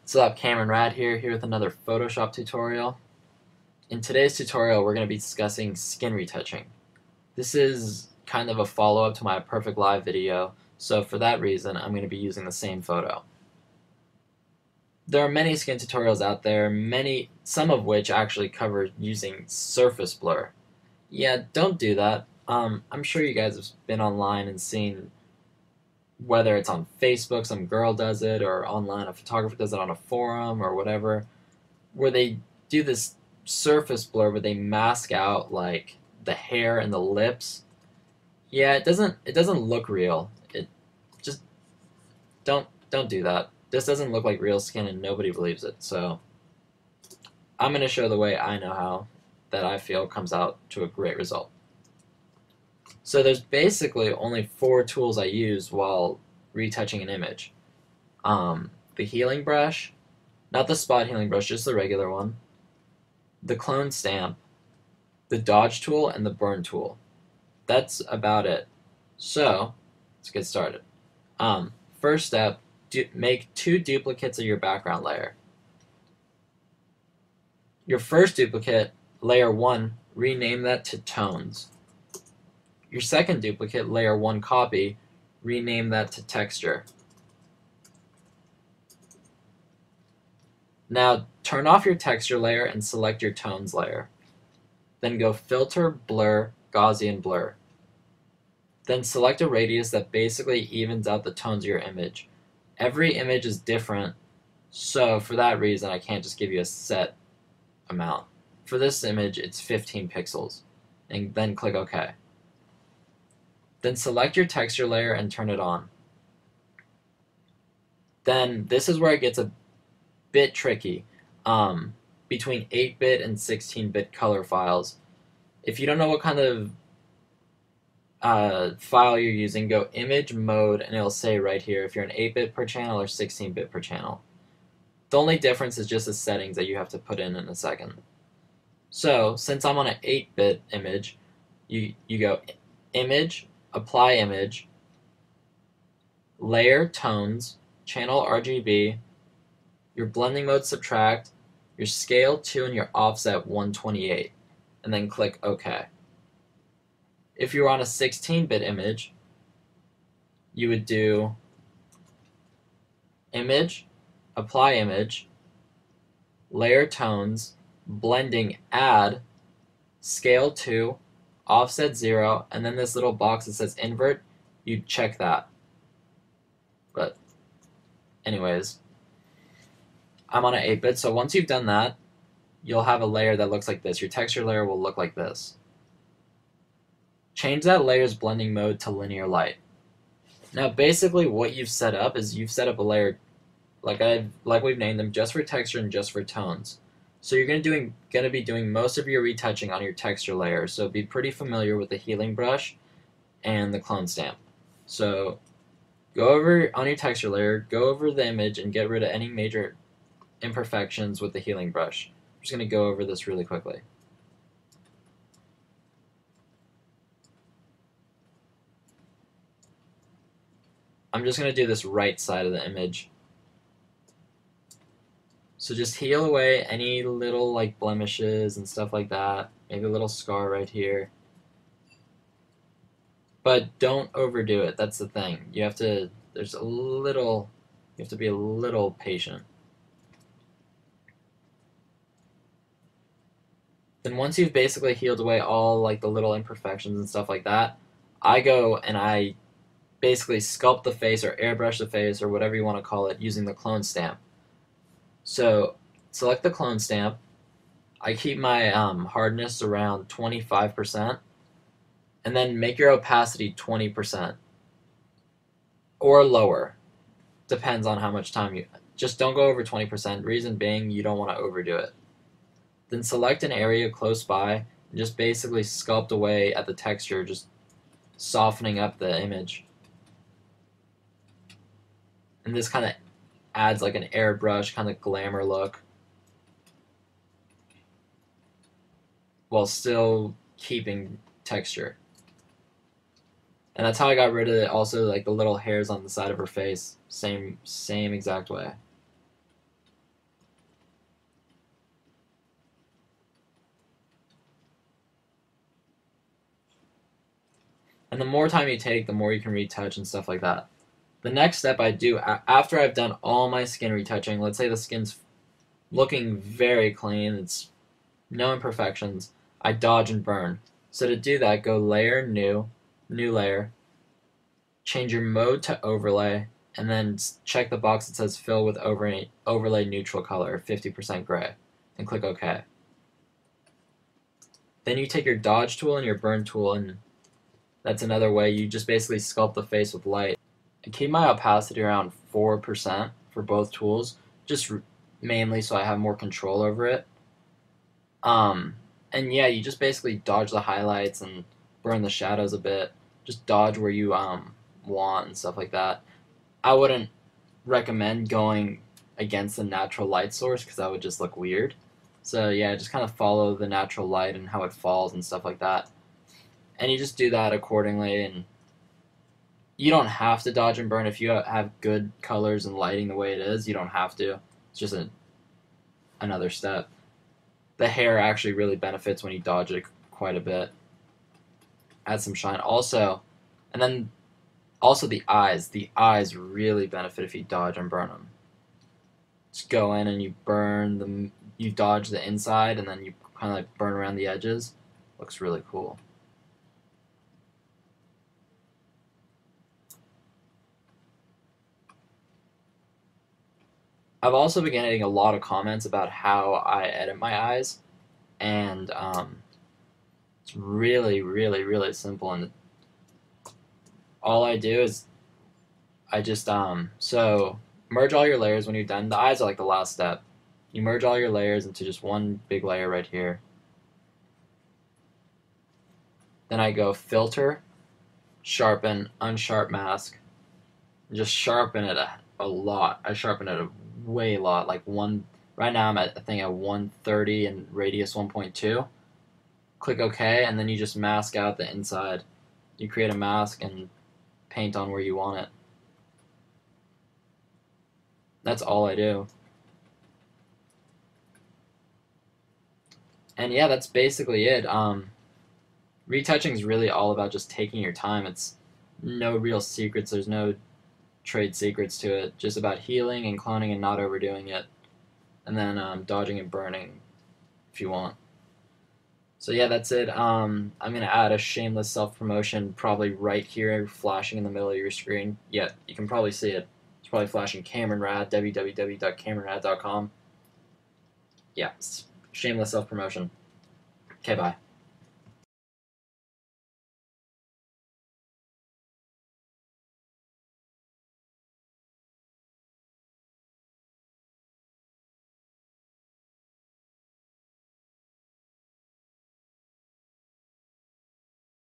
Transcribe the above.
What's up, Cameron Rad here with another Photoshop tutorial. In today's tutorial, we're going to be discussing skin retouching. This is kind of a follow-up to my perfect live video, so for that reason, I'm going to be using the same photo. There are many skin tutorials out there, some of which actually cover using surface blur. Yeah, don't do that. I'm sure you guys have been online and seen, whether it's on Facebook, some girl does it, or online, a photographer does it on a forum or whatever, where they do this surface blur where they mask out like the hair and the lips. Yeah, it doesn't look real. It just don't do that. This doesn't look like real skin and nobody believes it. So I'm going to show the way I know how, that I feel comes out to a great result. So there's basically only 4 tools I use while retouching an image. The healing brush, not the spot healing brush, just the regular one, the clone stamp, the dodge tool, and the burn tool. That's about it. So let's get started. First step, make 2 duplicates of your background layer. Your first duplicate, layer 1, rename that to tones. Your second duplicate, layer 1 copy, rename that to texture. Now turn off your texture layer and select your tones layer. Then go filter, blur, Gaussian blur. Then select a radius that basically evens out the tones of your image. Every image is different, so for that reason I can't just give you a set amount. For this image it's 15 pixels, and then click OK. Then select your texture layer and turn it on. Then this is where it gets a bit tricky, between 8-bit and 16-bit color files. If you don't know what kind of file you're using, go image mode and it'll say right here if you're an 8-bit per channel or 16-bit per channel. The only difference is just the settings that you have to put in a second. So since I'm on an 8-bit image, you go image, apply image, layer tones, channel RGB, your blending mode subtract, your scale 2, and your offset 128, and then click OK. If you're on a 16-bit image, you would do image, apply image, layer tones, blending add, scale 2, offset 0, and then this little box that says invert, you check that. But anyways, I'm on an 8-bit, so once you've done that, you'll have a layer that looks like this. Your texture layer will look like this. Change that layer's blending mode to linear light. Now basically what you've set up is you've set up a layer like we've named them, just for texture and just for tones. So you're going to be doing most of your retouching on your texture layer, so be pretty familiar with the healing brush and the clone stamp. So go over on your texture layer, go over the image and get rid of any major imperfections with the healing brush. I'm just going to go over this really quickly. I'm just going to do this right side of the image. So just heal away any little like blemishes and stuff like that. Maybe a little scar right here. But don't overdo it. That's the thing. You have to be a little patient. Then once you've basically healed away all like the little imperfections and stuff like that, I go and I basically sculpt the face or airbrush the face or whatever you want to call it using the clone stamp. So select the clone stamp. I keep my hardness around 25%, and then make your opacity 20% or lower. Depends on how much time just don't go over 20%. Reason being, you don't want to overdo it. Then select an area close by and just basically sculpt away at the texture, just softening up the image. And this kind of adds like an airbrush kind of glamour look while still keeping texture. And that's how I got rid of it. Also, like the little hairs on the side of her face, same exact way. And the more time you take, the more you can retouch and stuff like that. The next step I do, after I've done all my skin retouching, let's say the skin's looking very clean, it's no imperfections, I dodge and burn. So to do that, go layer, new layer, change your mode to overlay, and then check the box that says fill with overlay neutral color, 50% gray, and click OK. Then you take your dodge tool and your burn tool, and that's another way you just basically sculpt the face with light. I keep my opacity around 4% for both tools, just mainly so I have more control over it. And yeah, you just basically dodge the highlights and burn the shadows a bit. Just dodge where you want and stuff like that. I wouldn't recommend going against the natural light source because that would just look weird. So yeah, just kind of follow the natural light and how it falls and stuff like that. And you just do that accordingly, and you don't have to dodge and burn if you have good colors and lighting the way it is. You don't have to. It's just another step. The hair actually really benefits when you dodge it quite a bit. Add some shine. Also, and then also the eyes. The eyes really benefit if you dodge and burn them. Just go in and you burn them. You dodge the inside and then you kind of like burn around the edges. Looks really cool. I've also been getting a lot of comments about how I edit my eyes, and it's really, really, really simple. And all I do is I just so merge all your layers when you're done. The eyes are like the last step. You merge all your layers into just one big layer right here. Then I go filter, sharpen, unsharp mask, and just sharpen it a lot. I sharpen it a way lot, like right now I'm at, I think, at 130 and radius 1.2. Click OK, and then you just mask out the inside. You create a mask and paint on where you want it. That's all I do. And yeah, that's basically it. Retouching is really all about just taking your time. It's no real secrets. There's no trade secrets to it. Just about healing and cloning and not overdoing it. And then dodging and burning if you want. So yeah, that's it. I'm going to add a shameless self-promotion probably right here, flashing in the middle of your screen. Yeah, you can probably see it. It's probably flashing CameronRad, www.cameronrad.com. Yeah, shameless self-promotion. Okay, bye.